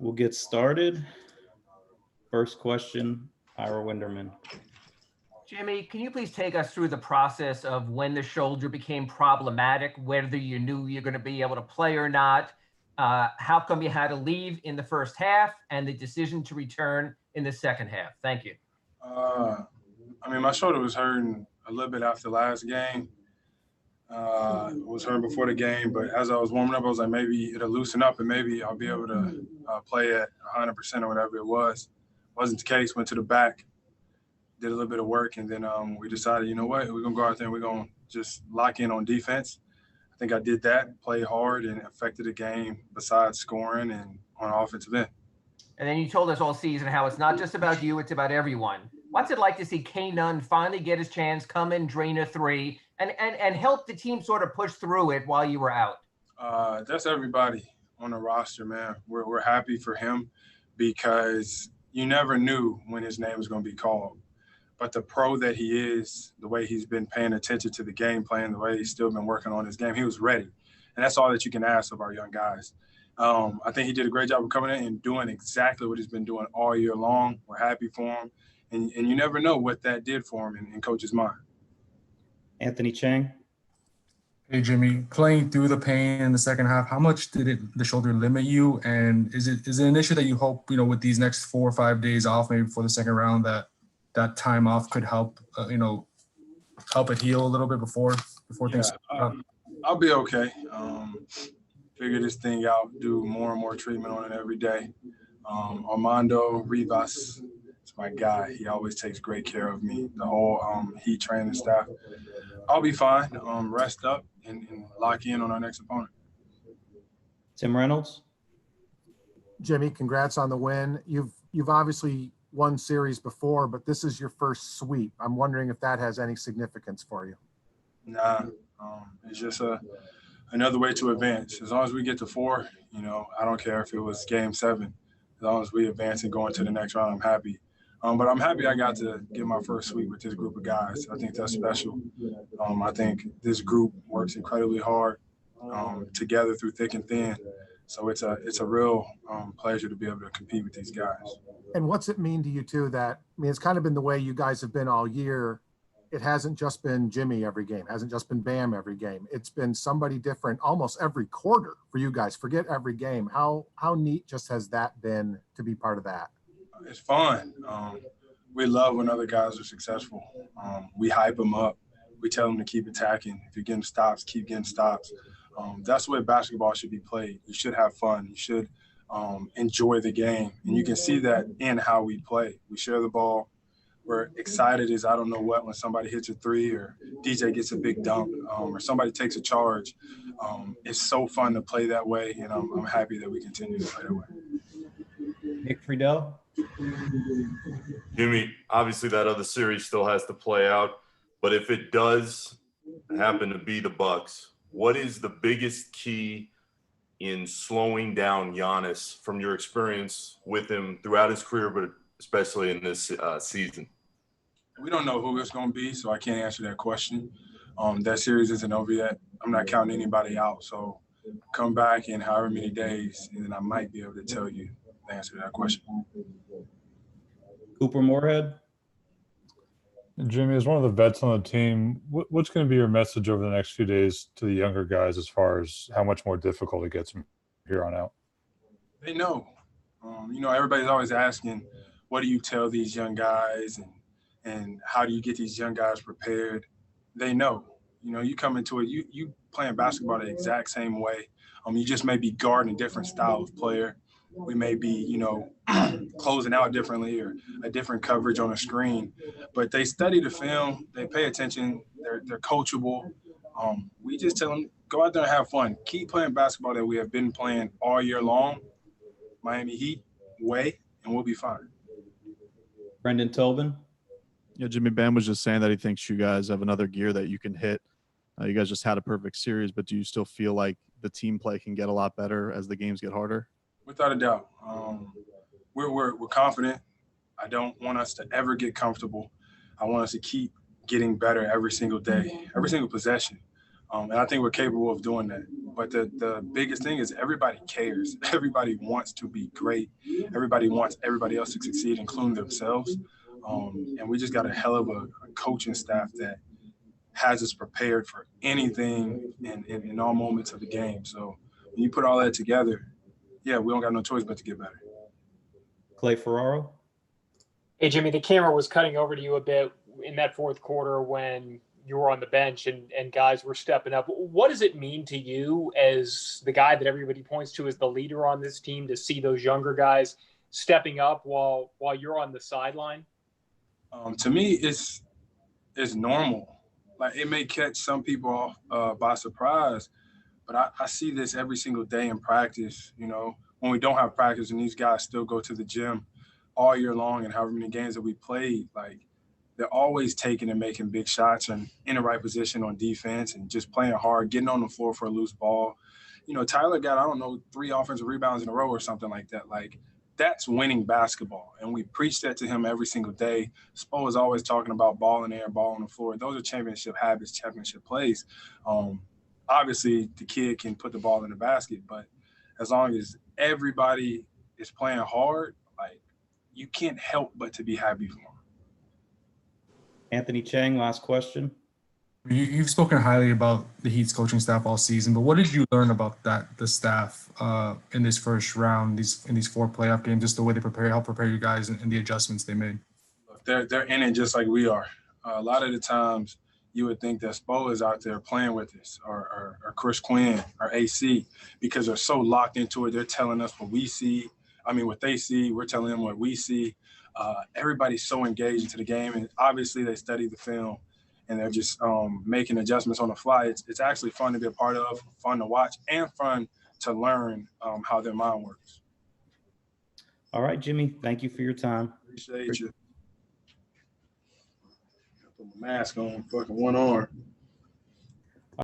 We'll get started. First question, Ira Winderman. Jimmy, can you please take us through the process of when the shoulder became problematic, whether you knew you're going to be able to play or not? How come you had to leave in the first half and the decision to return in the second half? Thank you. My shoulder was hurting a little bit after the last game. It was hurting before the game, but as I was warming up, I was like, maybe it'll loosen up and maybe I'll be able to play at 100% or whatever it was. Wasn't the case. Went to the back, did a little bit of work, and then we decided, you know what, we're going to go out there and we're going to just lock in on defense. I think I did that, played hard, and affected the game besides scoring and on offensive end. And then you told us all season how it's not just about you, it's about everyone. What's it like to see K. Nunn finally get his chance, come in, drain a three, and help the team sort of push through it while you were out? That's everybody on the roster, man. We're happy for him because you never knew when his name was going to be called. But the pro that he is, the way he's been paying attention to the game plan, the way he's still been working on his game, he was ready. And that's all that you can ask of our young guys. I think he did a great job of coming in and doing exactly what he's been doing all year long. We're happy for him. And you never know what that did for him in Coach's mind. Anthony Chang. Hey, Jimmy, playing through the pain in the second half, how much did the shoulder limit you? And is it an issue that you hope, with these next 4 or 5 days off, maybe before the second round, that time off could help, help it heal a little bit before things I'll be okay. Figure this thing out, do more and more treatment on it every day. Armando Rivas is my guy. He always takes great care of me, the whole Heat training staff. I'll be fine. Rest up and lock in on our next opponent. Tim Reynolds. Jimmy, congrats on the win. You've obviously won series before, but this is your first sweep. I'm wondering if that has any significance for you. Nah, it's just another way to advance. As long as we get to 4, I don't care if it was game 7. As long as we advance and go into the next round, I'm happy. But I'm happy I got to get my first sweep with this group of guys. I think that's special. I think this group works incredibly hard together through thick and thin. So it's a real pleasure to be able to compete with these guys. And what's it mean to you too that, it's kind of been the way you guys have been all year. It hasn't just been Jimmy every game, hasn't just been Bam every game. It's been somebody different almost every quarter for you guys. Forget every game. How neat just has that been to be part of that? It's fun. We love when other guys are successful. We hype them up. We tell them to keep attacking. If you're getting stops, keep getting stops. That's the way basketball should be played. You should have fun. You should enjoy the game. And you can see that in how we play. We share the ball. We're excited as I don't know what when somebody hits a three or DJ gets a big dunk or somebody takes a charge. It's so fun to play that way, and I'm happy that we continue to play that way. Nick Friedel. Jimmy, obviously that other series still has to play out, but if it does happen to be the Bucks, what is the biggest key in slowing down Giannis from your experience with him throughout his career, but especially in this season? We don't know who it's going to be, so I can't answer that question. That series isn't over yet. I'm not counting anybody out. So come back in however many days, and then I might be able to tell you the answer to that question. Cooper Moorhead. Jimmy, as one of the vets on the team, what's going to be your message over the next few days to the younger guys as far as how much more difficult it gets from here on out? They know. Everybody's always asking, what do you tell these young guys and how do you get these young guys prepared? They know. You come into it, you playing basketball the exact same way. You just may be guarding a different style of player. We may be, closing out differently or a different coverage on a screen. But they study the film. They pay attention. They're coachable. We just tell them, go out there and have fun. Keep playing basketball that we have been playing all year long, Miami Heat way, and we'll be fine. Brendan Tobin. Yeah, Jimmy, Bam was just saying that he thinks you guys have another gear that you can hit. You guys just had a perfect series, but do you still feel like the team play can get a lot better as the games get harder? Without a doubt. We're confident. I don't want us to ever get comfortable. I want us to keep getting better every single day, every single possession. And I think we're capable of doing that. But the biggest thing is everybody cares. Everybody wants to be great. Everybody wants everybody else to succeed, including themselves. And we just got a hell of a coaching staff that has us prepared for anything in all moments of the game. So when you put all that together, yeah, we don't got no choice but to get better. Clay Ferraro. Hey, Jimmy, the camera was cutting over to you a bit in that fourth quarter when you were on the bench and guys were stepping up. What does it mean to you as the guy that everybody points to as the leader on this team to see those younger guys stepping up while you're on the sideline? To me, it's normal. Like, it may catch some people off by surprise, but I see this every single day in practice. You know, when we don't have practice and these guys still go to the gym all year long and however many games that we played, like, they're always taking and making big shots and in the right position on defense and just playing hard, getting on the floor for a loose ball. You know, Tyler got, I don't know, 3 offensive rebounds in a row or something like that. Like, that's winning basketball. And we preach that to him every single day. Spo is always talking about ball in the air, ball on the floor. Those are championship habits, championship plays. Obviously, the kid can put the ball in the basket, but as long as everybody is playing hard, like, you can't help but to be happy for him. Anthony Chang, last question. You've spoken highly about the Heat's coaching staff all season, but what did you learn about the staff in this first round, in these 4 playoff games, just the way they help prepare you guys and the adjustments they made? They're in it just like we are. A lot of the times you would think that Spo is out there playing with us or Chris Quinn or AC because they're so locked into it. They're telling us what we see. I mean, what they see, we're telling them what we see. Everybody's so engaged into the game, and obviously they study the film. And they're just making adjustments on the fly. It's actually fun to be a part of, fun to watch, and fun to learn how their mind works. All right, Jimmy, thank you for your time. Appreciate you. Put my mask on, fucking one arm.